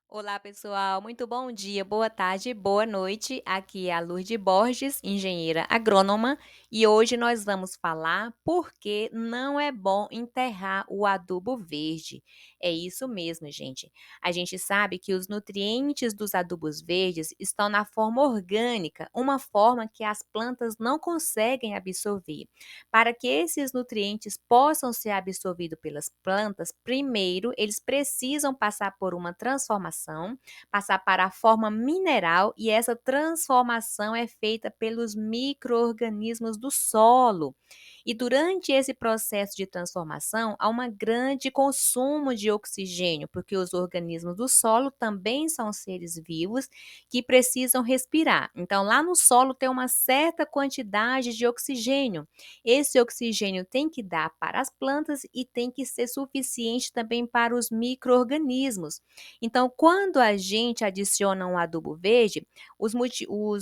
Olá, pessoal. Muito bom dia, boa tarde, boa noite. Aqui é a Lourdes Borges, engenheira agrônoma, e hoje nós vamos falar por que não é bom enterrar o adubo verde. É isso mesmo, gente. A gente sabe que os nutrientes dos adubos verdes estão na forma orgânica, uma forma que as plantas não conseguem absorver. Para que esses nutrientes possam ser absorvidos pelas plantas, primeiro eles precisam passar por uma transformação, passar para a forma mineral, e essa transformação é feita pelos micro-organismos do solo. E durante esse processo de transformação, há um grande consumo de oxigênio, porque os organismos do solo também são seres vivos que precisam respirar. Então, lá no solo tem uma certa quantidade de oxigênio. Esse oxigênio tem que dar para as plantas e tem que ser suficiente também para os micro-organismos. Então, quando a gente adiciona um adubo verde, os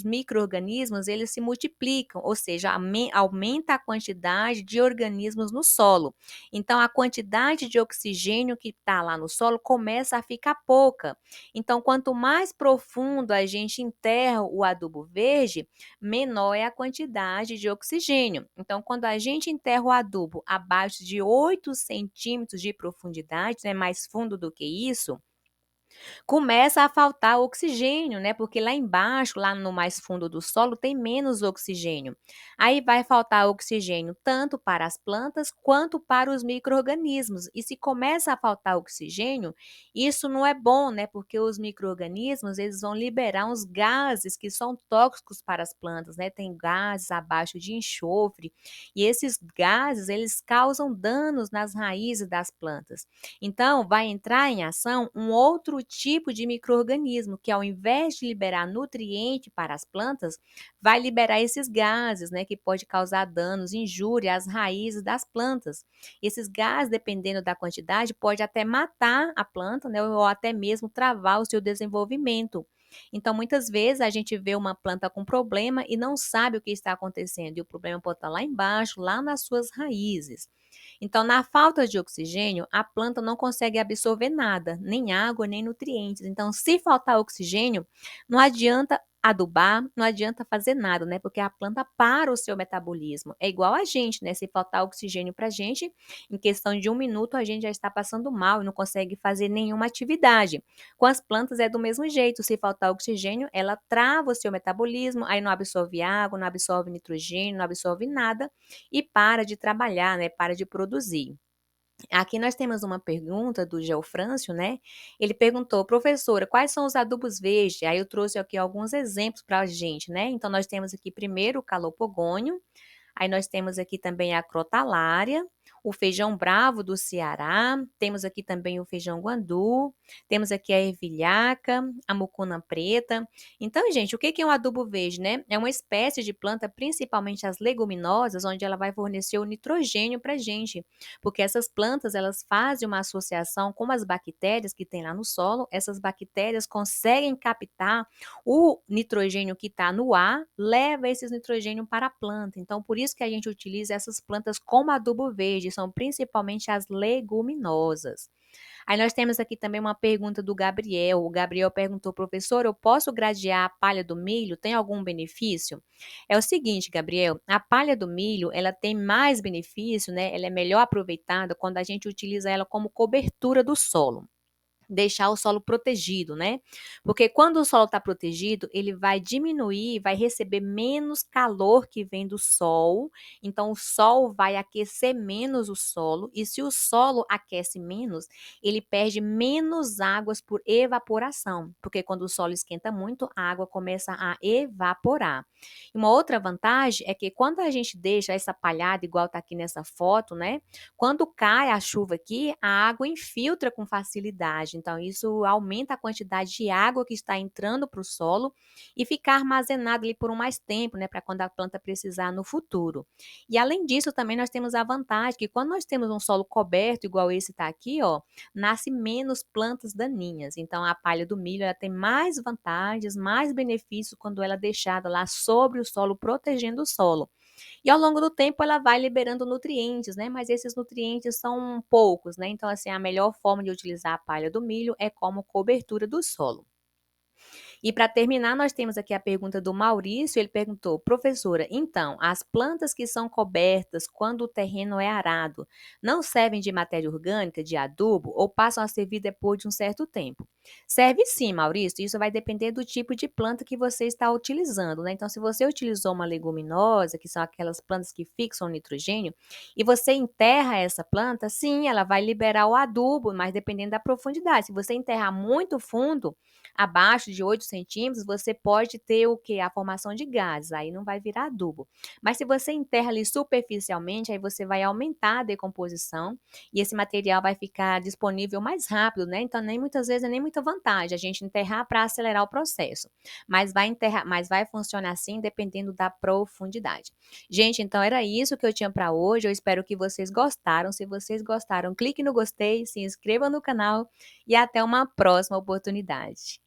micro-organismos eles se multiplicam, ou seja, aumenta a quantidade de organismos no solo. Então, a quantidade de oxigênio que está lá no solo começa a ficar pouca. Então, quanto mais profundo a gente enterra o adubo verde, menor é a quantidade de oxigênio. Então, quando a gente enterra o adubo abaixo de 8 centímetros de profundidade, né, mais fundo do que isso, começa a faltar oxigênio, né? Porque lá embaixo, lá no mais fundo do solo, tem menos oxigênio. Aí vai faltar oxigênio tanto para as plantas quanto para os micro-organismos. E se começa a faltar oxigênio, isso não é bom, né? Porque os micro-organismos, eles vão liberar uns gases que são tóxicos para as plantas, né? Tem gases abaixo de enxofre, e esses gases, eles causam danos nas raízes das plantas. Então, vai entrar em ação um outro tipo de micro-organismo que, ao invés de liberar nutriente para as plantas, vai liberar esses gases, né, que pode causar danos, injúria às raízes das plantas. Esses gases, dependendo da quantidade, pode até matar a planta, né, ou até mesmo travar o seu desenvolvimento. Então, muitas vezes a gente vê uma planta com problema e não sabe o que está acontecendo, e o problema pode estar lá embaixo, lá nas suas raízes. Então, na falta de oxigênio, a planta não consegue absorver nada, nem água, nem nutrientes. Então, se faltar oxigênio, não adianta adubar, não adianta fazer nada, né? Porque a planta para o seu metabolismo. É igual a gente, né? Se faltar oxigênio para a gente, em questão de 1 minuto, a gente já está passando mal e não consegue fazer nenhuma atividade. Com as plantas é do mesmo jeito. Se faltar oxigênio, ela trava o seu metabolismo, aí não absorve água, não absorve nitrogênio, não absorve nada e para de trabalhar, né, para de produzir. Aqui nós temos uma pergunta do Geofrâncio, né? Ele perguntou, professora, quais são os adubos verdes? Aí eu trouxe aqui alguns exemplos para a gente, né? Então nós temos aqui primeiro o calopogônio, aí nós temos aqui também a crotalária, o feijão bravo do Ceará, temos aqui também o feijão guandu, temos aqui a ervilhaca, a mucuna preta. Então, gente, o que é um adubo verde, né? É uma espécie de planta, principalmente as leguminosas, onde ela vai fornecer o nitrogênio para a gente, porque essas plantas, elas fazem uma associação com as bactérias que tem lá no solo, essas bactérias conseguem captar o nitrogênio que está no ar, leva esse nitrogênio para a planta. Então, por isso que a gente utiliza essas plantas como adubo verde, são principalmente as leguminosas. Aí nós temos aqui também uma pergunta do Gabriel. O Gabriel perguntou, professor, eu posso gradear a palha do milho? Tem algum benefício? É o seguinte, Gabriel, a palha do milho, ela tem mais benefício, né? Ela é melhor aproveitada quando a gente utiliza ela como cobertura do solo, deixar o solo protegido, né? Porque quando o solo está protegido, ele vai diminuir, vai receber menos calor que vem do sol. Então, o sol vai aquecer menos o solo. E se o solo aquece menos, ele perde menos águas por evaporação. Porque quando o solo esquenta muito, a água começa a evaporar. E uma outra vantagem é que quando a gente deixa essa palhada, igual está aqui nessa foto, né? Quando cai a chuva aqui, a água infiltra com facilidade. Então, isso aumenta a quantidade de água que está entrando para o solo e ficar armazenado ali por um mais tempo, né? Para quando a planta precisar no futuro. E além disso, também nós temos a vantagem que quando nós temos um solo coberto, igual esse está aqui, ó, nasce menos plantas daninhas. Então, a palha do milho ela tem mais vantagens, mais benefícios quando ela é deixada lá sobre o solo, protegendo o solo. E ao longo do tempo ela vai liberando nutrientes, né, mas esses nutrientes são poucos, né, então assim, a melhor forma de utilizar a palha do milho é como cobertura do solo. E para terminar, nós temos aqui a pergunta do Maurício. Ele perguntou: professora, então, as plantas que são cobertas quando o terreno é arado não servem de matéria orgânica, de adubo, ou passam a servir depois de um certo tempo? Serve sim, Maurício. Isso vai depender do tipo de planta que você está utilizando, né? Então, se você utilizou uma leguminosa, que são aquelas plantas que fixam nitrogênio, e você enterra essa planta, sim, ela vai liberar o adubo, mas dependendo da profundidade. Se você enterrar muito fundo, abaixo de 8 centímetros, você pode ter o que? A formação de gases, aí não vai virar adubo. Mas se você enterra ali superficialmente, aí você vai aumentar a decomposição e esse material vai ficar disponível mais rápido, né? Então, nem muitas vezes é nem muita vantagem a gente enterrar para acelerar o processo. Mas vai funcionar assim dependendo da profundidade. Gente, então era isso que eu tinha para hoje. Eu espero que vocês gostaram. Se vocês gostaram, clique no gostei, se inscreva no canal e até uma próxima oportunidade.